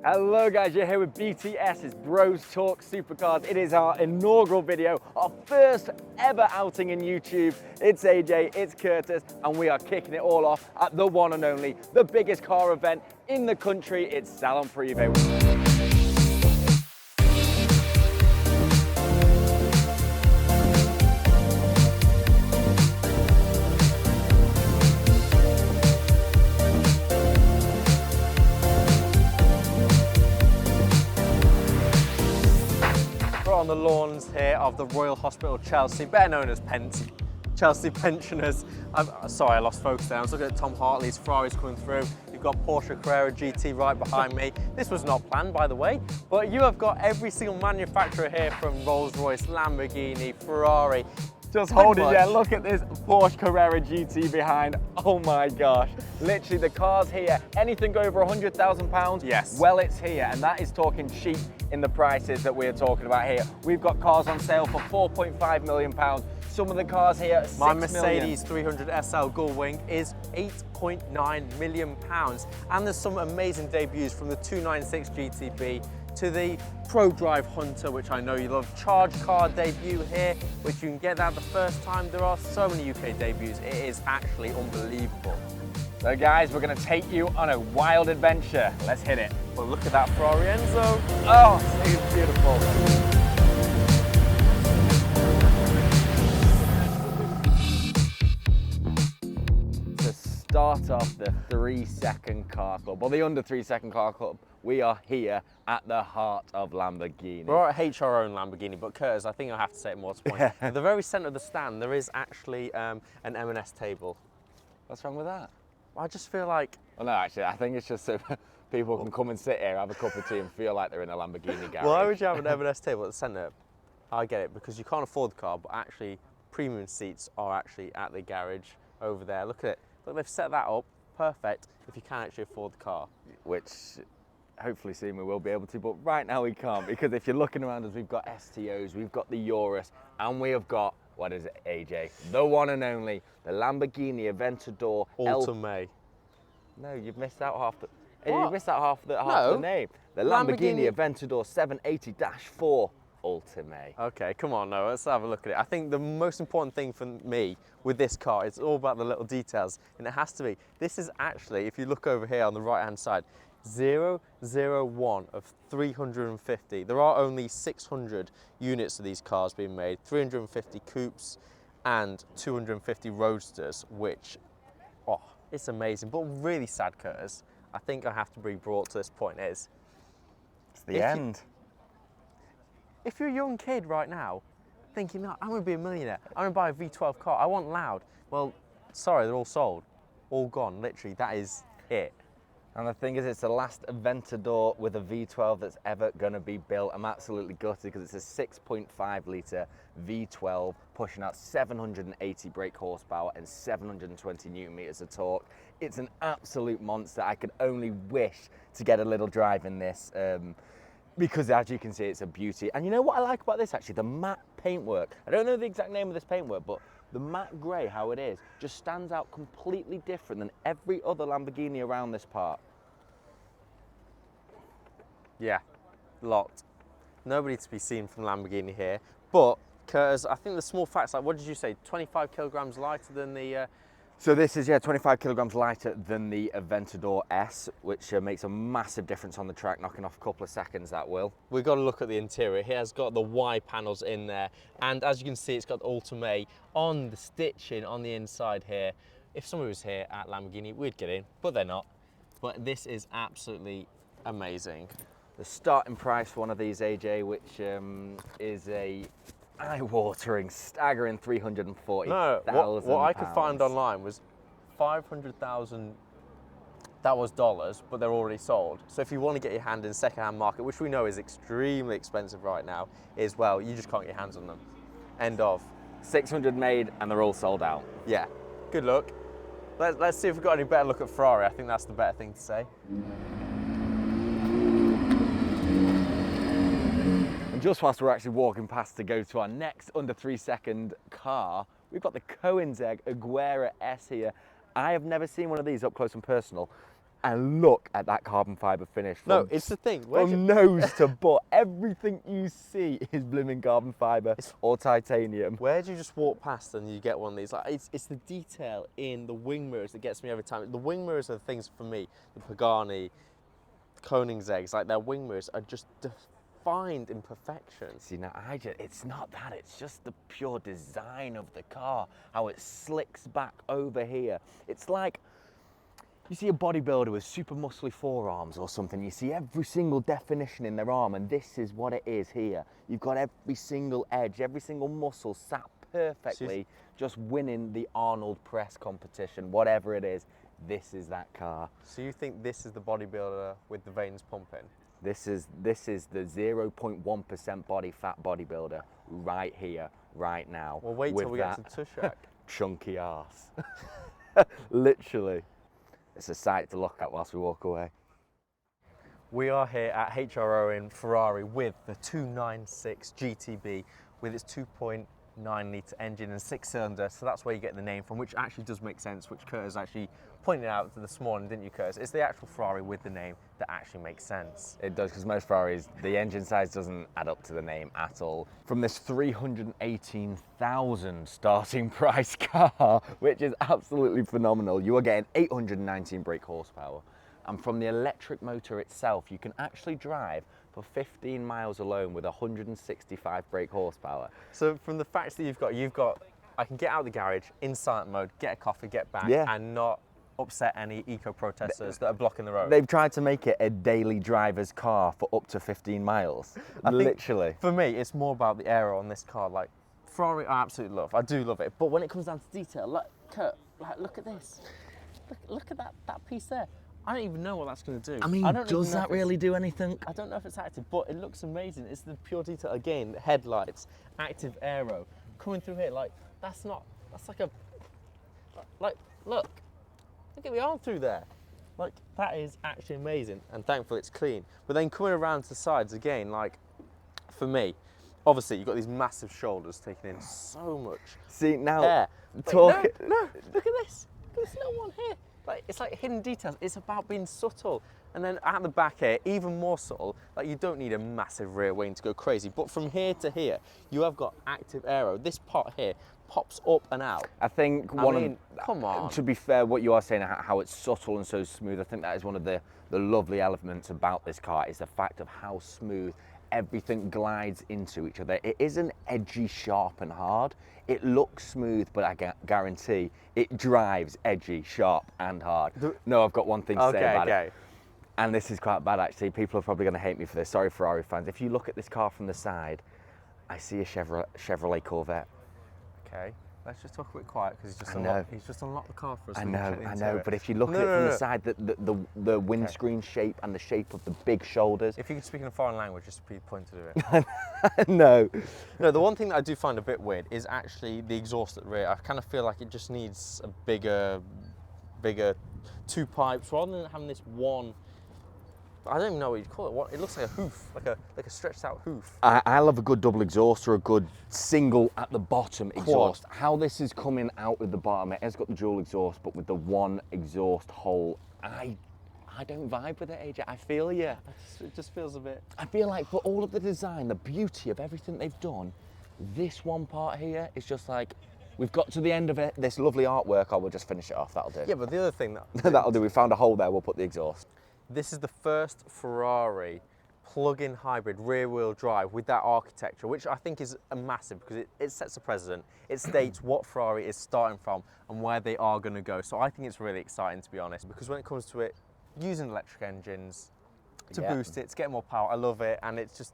Hello guys, you're here with BTS's Bros Talk Supercars. It is our inaugural video, our first ever outing in YouTube. It's AJ, it's Curtis, and we are kicking it all off at the one and only, the biggest car event in the country. It's Salon Privé. On the lawns here of the Royal Hospital Chelsea, better known as Chelsea Pensioners. Sorry, I lost focus there. I was looking at Tom Hartley's Ferrari's coming through. You've got Porsche Carrera GT right behind me. This was not planned, by the way, but you have got every single manufacturer here from Rolls-Royce, Lamborghini, Ferrari. Just hold it, yeah, look at this Porsche Carrera GT behind. Oh my gosh. Literally the cars here, anything over £100,000, yes. Well, it's here, and that is talking cheap in the prices that we're talking about here. We've got cars on sale for £4.5 million. Some of the cars here are My Mercedes 300 SL Gullwing is £8.9 million. And there's some amazing debuts from the 296 GTB to the ProDrive Hunter, which I know you love. Charge car debut here, which you can get that the first time. There are so many UK debuts, it is actually unbelievable. So guys, we're gonna take you on a wild adventure. Let's hit it. Well, look at that Ferrari Enzo. Oh, it's beautiful. To start off the 3-second car club, or the under 3-second car club, we are here at the heart of Lamborghini. We're at HR own Lamborghini, but Curtis, I think I have to say it more to point. At the very centre of the stand, there is actually an M&S table. What's wrong with that? I just feel like... Well, no, actually, I think it's just so people can come and sit here, have a cup of tea and feel like they're in a Lamborghini garage. Why would you have an M&S table at the centre? I get it, because you can't afford the car, but actually premium seats are actually at the garage over there. Look at it. Look, they've set that up perfect if you can actually afford the car. Which hopefully soon we will be able to, but right now we can't, because if you're looking around us, we've got STOs, we've got the Urus, and we have got, what is it, AJ? The one and only, the Lamborghini Aventador Ultimae. No, you've missed out half the... What? You missed out half the name. The Lamborghini Aventador 780-4 Ultimae. Okay, come on now, let's have a look at it. I think the most important thing for me with this car, it's all about the little details, and it has to be. This is actually, if you look over here on the right-hand side, 001 of 350. There are only 600 units of these cars being made, 350 coupes and 250 roadsters, which, oh, it's amazing, but really sad, Curtis. I think I have to be brought to this point is, it's the end. If you're a young kid right now, thinking, no, I'm gonna be a millionaire, I'm gonna buy a V12 car, I want loud. Well, sorry, they're all sold, all gone, literally, that is it. And the thing is, it's the last Aventador with a V12 that's ever going to be built. I'm absolutely gutted because it's a 6.5 litre V12 pushing out 780 brake horsepower and 720 Newton meters of torque. It's an absolute monster. I could only wish to get a little drive in this because, as you can see, it's a beauty. And you know what I like about this, actually? The matte paintwork. I don't know the exact name of this paintwork, but the matte grey, how it is, just stands out completely different than every other Lamborghini around this part. Yeah, locked. Nobody to be seen from Lamborghini here. But, Curtis, I think the small facts, like what did you say, 25 kilograms lighter than the... So this is, yeah, 25 kilograms lighter than the Aventador S, which makes a massive difference on the track, knocking off a couple of seconds, that will. We've got to look at the interior. It has got the Y panels in there. And as you can see, it's got the Ultimae on the stitching on the inside here. If somebody was here at Lamborghini, we'd get in, but they're not. But this is absolutely amazing. The starting price for one of these, AJ, which is a eye-watering, staggering $340,000. No, what I could find online was 500,000. That was dollars, but they're already sold. So if you want to get your hand in the second-hand market, which we know is extremely expensive right now, is, well, you just can't get your hands on them. End of. 600 made, and they're all sold out. Yeah, good luck. Let's see if we've got any better look at Ferrari. I think that's the better thing to say. And just whilst we're actually walking past to go to our next under 3-second car, we've got the Koenigsegg Agera S here. I have never seen one of these up close and personal. And look at that carbon fibre finish. No, it's the thing. From nose to butt, everything you see is blooming carbon fibre or titanium. Where do you just walk past and you get one of these? Like, it's the detail in the wing mirrors that gets me every time. The wing mirrors are the things for me. The Pagani, Koenigseggs, like their wing mirrors are just defined in perfection. See, now it's not that, it's just the pure design of the car, how it slicks back over here. It's like, you see a bodybuilder with super muscly forearms or something, you see every single definition in their arm, and this is what it is here. You've got every single edge, every single muscle sat perfectly, just winning the Arnold press competition, whatever it is. This is that car. So you think this is the bodybuilder with the veins pumping? This is the 0.1% body fat bodybuilder right here, right now. Well, wait till we get to Tushak. Chunky arse. Literally. It's a sight to look at whilst we walk away. We are here at HRO in Ferrari with the 296 GTB with its 2.9 litre engine and 6-cylinder, so that's where you get the name from, which actually does make sense, which Curtis actually pointed out this morning, didn't you, Curtis? It's the actual Ferrari with the name that actually makes sense. It does, because most Ferraris, the engine size doesn't add up to the name at all. From this 318,000 starting price car, which is absolutely phenomenal, you are getting 819 brake horsepower. And from the electric motor itself, you can actually drive for 15 miles alone with 165 brake horsepower. So from the facts that you've got, I can get out of the garage in silent mode, get a coffee, get back, and not upset any eco-protesters that are blocking the road. They've tried to make it a daily driver's car for up to 15 miles, literally. For me, it's more about the aero on this car. Like, Ferrari, I absolutely love. I do love it. But when it comes down to detail, look at this. Look at that piece there. I don't even know what that's going to do. I mean, does that really do anything? I don't know if it's active, but it looks amazing. It's the pure detail. Again, headlights, active aero, coming through here. Like, that's like a, like, look at the arm through there. Like, that is actually amazing, and thankfully it's clean. But then coming around to the sides again, like, for me, obviously you've got these massive shoulders taking in so much. See, now, air. talk. No, look at this. Look at this little one here. Like, it's like hidden details. It's about being subtle. And then at the back here, even more subtle. Like, you don't need a massive rear wing to go crazy. But from here to here, you have got active aero. This part here pops up and out. I think come on. To be fair, what you are saying, how it's subtle and so smooth, I think that is one of the lovely elements about this car, is the fact of how smooth everything glides into each other. It isn't edgy, sharp and hard. It looks smooth, but I guarantee it drives edgy, sharp and hard. No, I've got one thing to say about it. And this is quite bad, actually. People are probably going to hate me for this. Sorry, Ferrari fans. If you look at this car from the side, I see a Chevrolet Corvette. Okay, let's just talk a bit quiet, because he's just unlocked the car for us. I know, but if you look at it from the side, the windscreen shape and the shape of the big shoulders. If you could speak in a foreign language, just be pointed at it. No, the one thing that I do find a bit weird is actually the exhaust at the rear. I kind of feel like it just needs a bigger two pipes, rather than having this one. I don't even know what you'd call it. It looks like a hoof, like a stretched out hoof. I love a good double exhaust or a good single at the bottom exhaust. How this is coming out with the bottom, it has got the dual exhaust, but with the one exhaust hole, I don't vibe with it, AJ. I feel you. It just feels a bit. I feel like for all of the design, the beauty of everything they've done, this one part here is just like, we've got to the end of it, this lovely artwork, we'll just finish it off, that'll do. Yeah, but the other thing that'll do, we found a hole there, we'll put the exhaust. This is the first Ferrari plug-in hybrid rear-wheel drive with that architecture, which I think is a massive, because it sets a precedent. It states what Ferrari is starting from and where they are going to go. So I think it's really exciting, to be honest, because when it comes to it, using electric engines to boost it, to get more power, I love it, and it's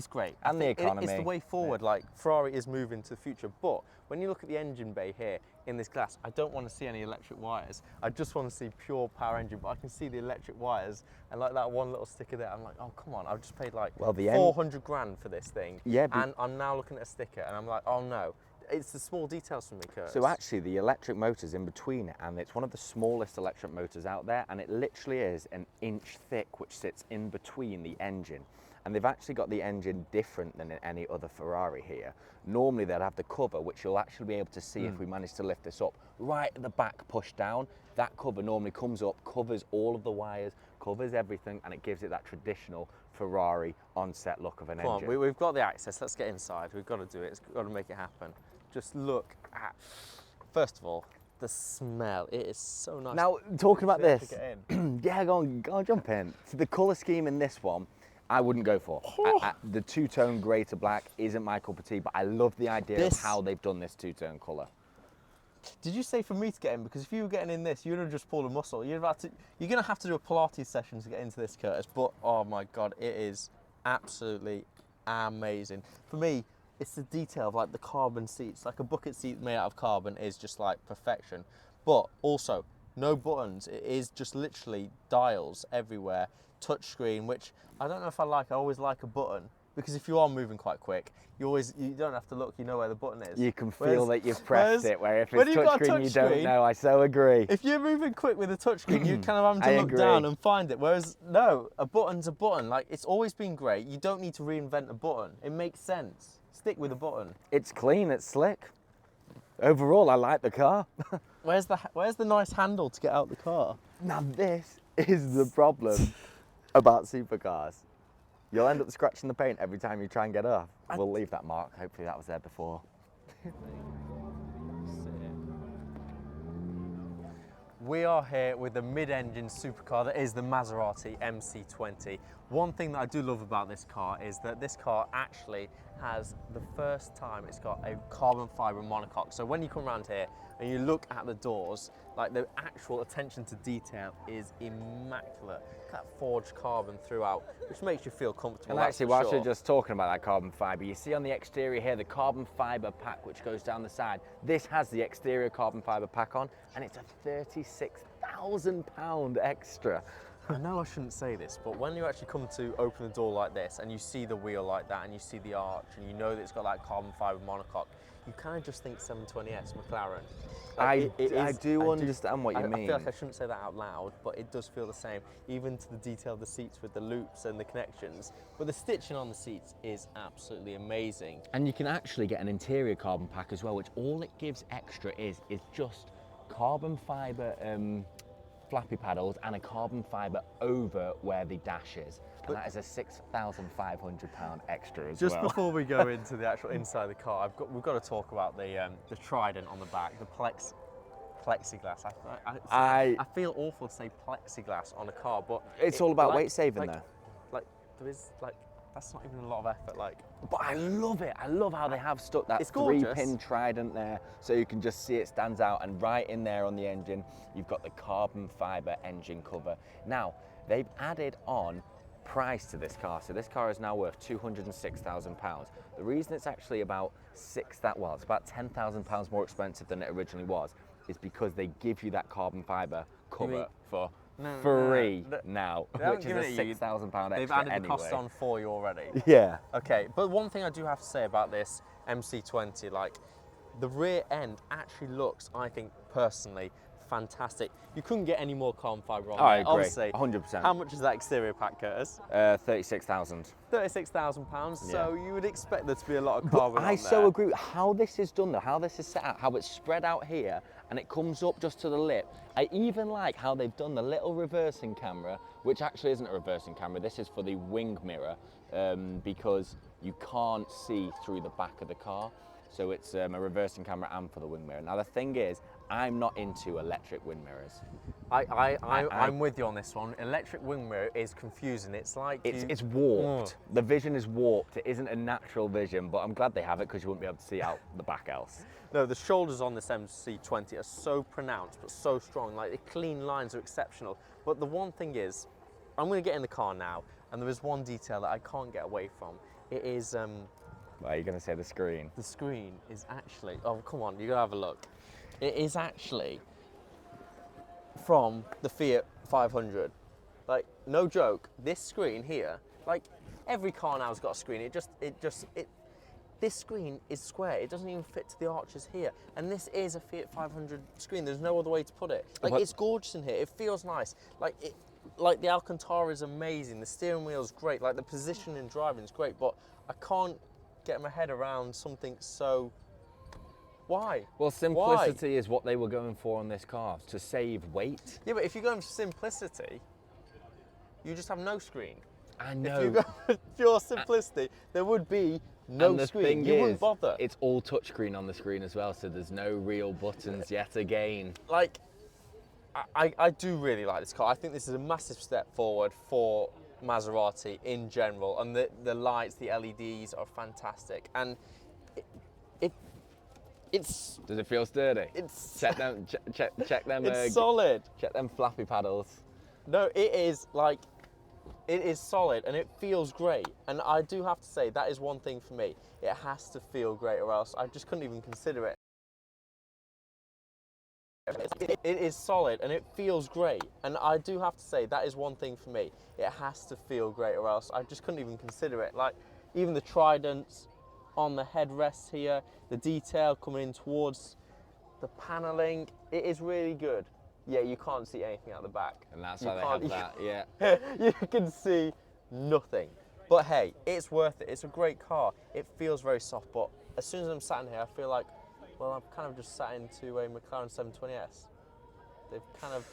great. And the economy. It's the way forward. Like, Ferrari is moving to the future. But when you look at the engine bay here in this glass, I don't want to see any electric wires. I just want to see pure power engine. But I can see the electric wires, and like that one little sticker there, I'm like, oh, come on. I've just paid like 400 grand for this thing. Yeah. And I'm now looking at a sticker, and I'm like, oh no. it's the small details for me, Curtis. So actually the electric motor's in between it, and it's one of the smallest electric motors out there, and it literally is an inch thick, which sits in between the engine. And they've actually got the engine different than in any other Ferrari here. Normally they'd have the cover, which you'll actually be able to see if we manage to lift this up, right at the back, pushed down. That cover normally comes up, covers all of the wires, covers everything, and it gives it that traditional Ferrari on-set look of an engine. Come on, we've got the access. Let's get inside. We've got to do it. It's got to make it happen. Just look at, first of all, the smell. It is so nice. Now, talking about To this, get in. yeah, go on, jump in. So the colour scheme in this one, I wouldn't go for. The two-tone grey to black isn't my cup of tea, but I love the idea of how they've done this two-tone colour. Did you say for me to get in? Because if you were getting in this, you'd have just pulled a muscle. You're going to have to do a Pilates session to get into this, Curtis. But, oh my God, it is absolutely amazing. For me, it's the detail of like the carbon seats. Like a bucket seat made out of carbon is just like perfection. But also, no buttons. It is just literally dials everywhere. Touchscreen, which I don't know if I like. I always like a button. Because if you are moving quite quick, you don't have to look, you know where the button is. You can feel that you've pressed it, where if it's you've got a touchscreen, you don't know. I so agree. If you're moving quick with a touchscreen, you're kind of having to look down and find it. Whereas, no, a button's a button. Like, it's always been great. You don't need to reinvent a button. It makes sense. Stick with a button. It's clean, it's slick. Overall, I like the car. Where's the nice handle to get out the car? Now this is the problem about supercars. You'll end up scratching the paint every time you try and get off. We'll leave that mark. Hopefully that was there before. We are here with the mid-engine supercar that is the Maserati MC20. One thing that I do love about this car is that this car actually has the first time it's got a carbon fibre monocoque. So when you come around here and you look at the doors, like the actual attention to detail is immaculate. That forged carbon throughout, which makes you feel comfortable. And actually, whilst you're just talking about that carbon fibre, you see on the exterior here the carbon fibre pack which goes down the side. This has the exterior carbon fibre pack on, and it's a £36,000 extra. I know I shouldn't say this, but when you actually come to open the door like this and you see the wheel like that and you see the arch and you know that it's got that carbon fibre monocoque, you kind of just think 720S McLaren. Like I do understand what you mean. I feel like I shouldn't say that out loud, but it does feel the same, even to the detail of the seats with the loops and the connections. But the stitching on the seats is absolutely amazing. And you can actually get an interior carbon pack as well, which all it gives extra is just carbon fibre flappy paddles and a carbon fibre over where the dash is. And that is a £6,500 extra as well. Just before we go into the actual inside of the car, we've got to talk about the trident on the back, the plexiglass. I feel awful to say plexiglass on a car, but it's all about weight saving though. Like there is that's not even a lot of effort. But I love it. I love how they have stuck that It's gorgeous. 3-pin trident there, so you can just see it stands out. And right in there on the engine, you've got the carbon fibre engine cover. Now they've added on price to this car, so this car is now worth £206,000. The reason it's actually about it's about £10,000 more expensive than it originally was, is because they give you that carbon fibre cover for free now, which is a £6,000 extra. They've added the cost on for you already. Yeah. Okay, but one thing I do have to say about this MC20, like the rear end actually looks, I think personally, fantastic. You couldn't get any more carbon fibre on there. I agree, Obviously, 100%. How much is that exterior pack, Curtis? £36,000. £36,000, so you would expect there to be a lot of carbon on there. I so agree with how this is done though, how this is set out, how it's spread out here and it comes up just to the lip. I even like how they've done the little reversing camera, which actually isn't a reversing camera, this is for the wing mirror, because you can't see through the back of the car. So it's a reversing camera and for the wing mirror. Now the thing is, I'm not into electric wing mirrors. I'm with you on this one. Electric wing mirror is confusing. It's like it's warped. The vision is warped. It isn't a natural vision, but I'm glad they have it because you wouldn't be able to see out the back else. No, the shoulders on this MC20 are so pronounced but so strong. Like the clean lines are exceptional. But the one thing is, I'm going to get in the car now, and there is one detail that I can't get away from. It is. Well, you're going to say the screen. The screen is actually. Oh, come on, you got to have a look. It is actually from the Fiat 500. Like, no joke, this screen here, like every car now's got a screen. this screen is square. It doesn't even fit to the arches here. And this is a Fiat 500 screen. There's no other way to put it. Like, it's gorgeous in here. It feels nice. Like the Alcantara is amazing. The steering wheel is great. Like, the position in driving is great. But I can't get my head around something so... Why? Well, simplicity is what they were going for on this car, to save weight. Yeah, but if you're going for simplicity, you just have no screen. I know. If you go for pure simplicity, there would be no screen. You wouldn't bother. It's all touchscreen on the screen as well, so there's no real buttons yet again. Like, I do really like this car. I think this is a massive step forward for Maserati in general, and the lights, the LEDs are fantastic. And it's... Does it feel sturdy? Check them. Check them. It's solid. Check them flappy paddles. No, it is like, it is solid and it feels great. And I do have to say, that is one thing for me. It has to feel great, or else I just couldn't even consider it. It is solid and it feels great. And I do have to say, that is one thing for me. It has to feel great, or else I just couldn't even consider it. Like, even the tridents on the headrests here, the detail coming in towards the paneling, it is really good. Yeah, you can't see anything out the back. And that's how they have that, yeah. You can see nothing. But hey, it's worth it. It's a great car. It feels very soft, but as soon as I'm sat in here, I feel like, well, I've kind of just sat into a McLaren 720S. They've kind of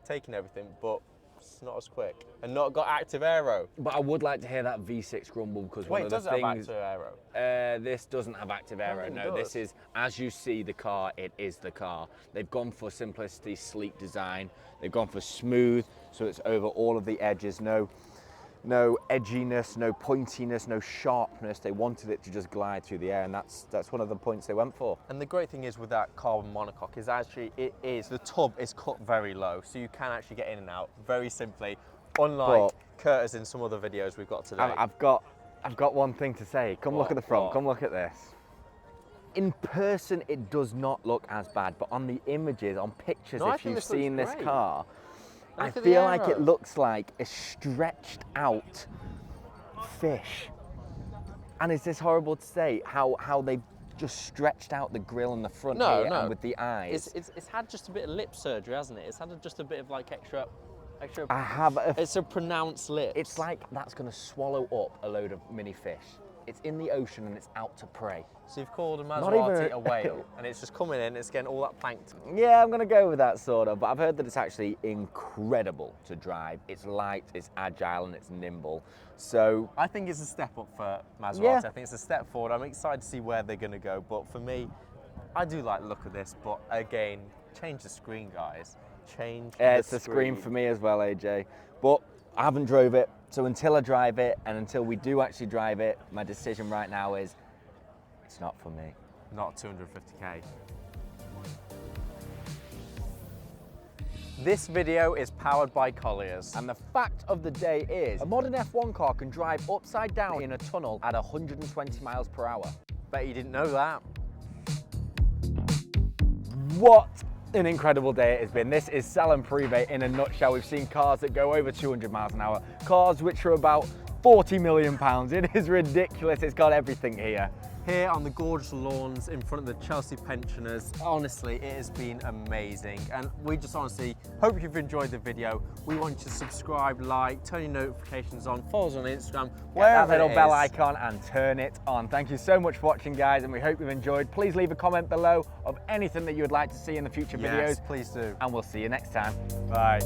taken everything, but it's not as quick and not got active aero. But I would like to hear that V6 grumble, because one of the does it things... have active aero? This doesn't have active aero, no. This is, as you see the car, it is the car. They've gone for simplicity, sleek design. They've gone for smooth, so it's over all of the edges. No edginess, no pointiness, no sharpness. They wanted it to just glide through the air, and that's one of the points they went for. And the great thing is with that carbon monocoque is actually, the tub is cut very low, so you can actually get in and out very simply, unlike Curtis in some other videos we've got today. I've got one thing to say. Come look at the front, come look at this. In person, it does not look as bad, but on the images, on pictures, if you've seen this car, I feel like it looks like a stretched out fish. And is this horrible to say, how they've just stretched out the grille in the front here and with the eyes? It's had just a bit of lip surgery, hasn't it? It's had just a bit of like extra. It's a pronounced lip. It's like that's going to swallow up a load of mini fish. It's in the ocean and it's out to prey. So you've called a Maserati a whale, and it's just coming in, it's getting all that plankton. Yeah, I'm going to go with that sort of, but I've heard that it's actually incredible to drive. It's light, it's agile, and it's nimble. So I think it's a step up for Maserati. Yeah. I think it's a step forward. I'm excited to see where they're going to go, but for me, I do like the look of this, but again, change the screen, guys. Change the screen. It's a screen for me as well, AJ. But I haven't drove it, so until I drive it, and until we do actually drive it, my decision right now is, it's not for me. Not 250k. This video is powered by Colliers. And the fact of the day is, a modern F1 car can drive upside down in a tunnel at 120 miles per hour. Bet you didn't know that. What an incredible day it has been. This is Salon Privé in a nutshell. We've seen cars that go over 200 miles an hour, cars which are about 40 million pounds. It is ridiculous. It's got everything here. Here on the gorgeous lawns in front of the Chelsea pensioners. Honestly, it has been amazing. And we just honestly hope you've enjoyed the video. We want you to subscribe, like, turn your notifications on, follow us on Instagram, wherever that little bell icon and turn it on. Thank you so much for watching, guys, and we hope you've enjoyed. Please leave a comment below of anything that you would like to see in the future videos. Yes, please do. And we'll see you next time. Bye.